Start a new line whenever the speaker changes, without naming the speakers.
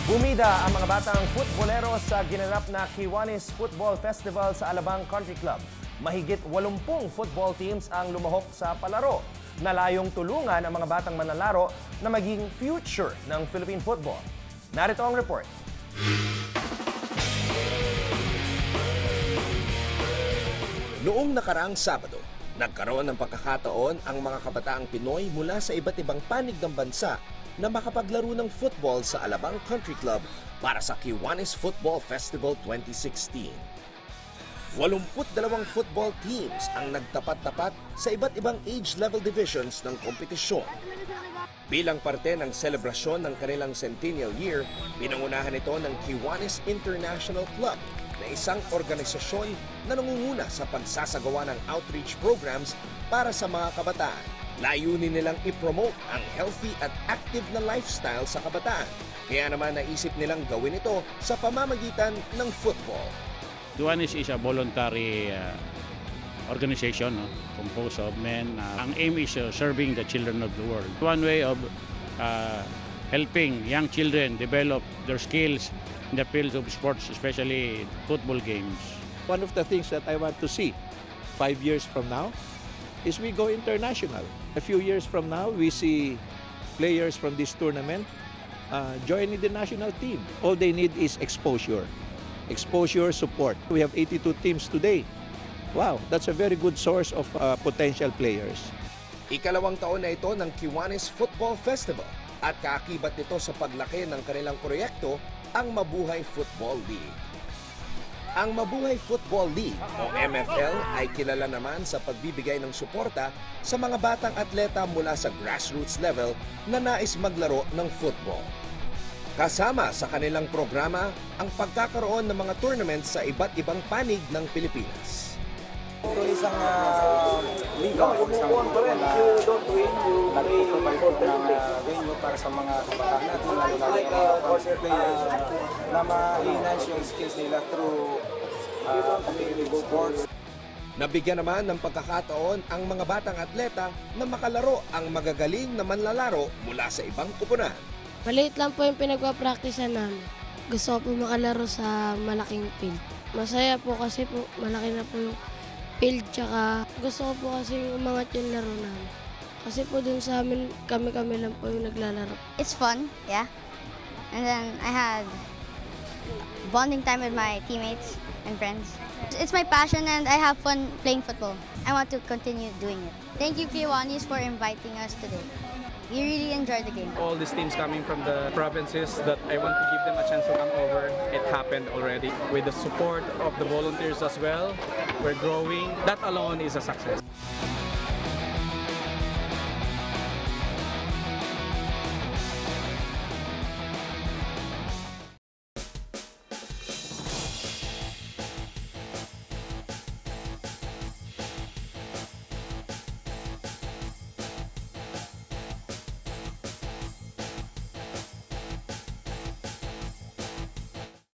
Bumida ang mga batang futbolero sa ginanap na Kiwanis Football Festival sa Alabang Country Club. Mahigit 80 football teams ang lumahok sa palaro na layong tulungan ang mga batang manlalaro na maging future ng Philippine football. Narito ang report.
Noong nakaraang Sabado, nagkaroon ng pagkakataon ang mga kabataang Pinoy mula sa iba't ibang panig ng bansa na makapaglaro ng football sa Alabang Country Club para sa Kiwanis Football Festival 2016. 82 football teams ang nagtapat-tapat sa iba't ibang age level divisions ng kompetisyon. Bilang parte ng selebrasyon ng kanilang centennial year, pinangunahan ito ng Kiwanis International Club na isang organisasyon na nangunguna sa pagsasagawa ng outreach programs para sa mga kabataan. Layunin nilang i-promote ang healthy at active na lifestyle sa kabataan. Kaya naman naisip nilang gawin ito sa pamamagitan ng football.
Kiwanis is a voluntary organization composed of men. Ang aim is serving the children of the world. One way of helping young children develop their skills in the field of sports, especially football games.
One of the things that I want to see 5 years from now is we go international. A few years from now, we see players from this tournament joining the national team. All they need is exposure. Exposure, support. We have 82 teams today. Wow, that's a very good source of potential players.
Ikalawang taon na ito ng Kiwanis Football Festival at kaakibat nito sa paglaki ng kanilang proyekto, ang Mabuhay Football League. Ang Mabuhay Football League o MFL ay kilala naman sa pagbibigay ng suporta sa mga batang atleta mula sa grassroots level na nais maglaro ng football. Kasama sa kanilang programa ang pagkakaroon ng mga tournaments sa iba't ibang panig ng Pilipinas.
Ito isang liga, isang nagpo-provide ng venue para sa mga kabataan natin, lalo na mga players na ma-enhance yung skills nila through competitive sports.
Nabigyan naman ng pagkakataon ang mga batang atleta na makalaro ang magagaling na manlalaro mula sa ibang kupunan.
Maliit lang po yung pinagpa-practicean namin. Gusto ko po makalaro sa malaking field. Masaya po kasi po malaki na po yung field, tsaka gusto ko po kasi umangat yung laro namin. Kasi po dun sa amin, kami-kami lang po yung naglalaro.
It's fun, yeah. And then I had bonding time with my teammates and friends. It's my passion and I have fun playing football. I want to continue doing it. Thank you, Kiwanis, for inviting us today. We really enjoyed the game.
All these teams coming from the provinces that I want to give them a chance to come over. It happened already. With the support of the volunteers as well, we're growing. That alone is a success.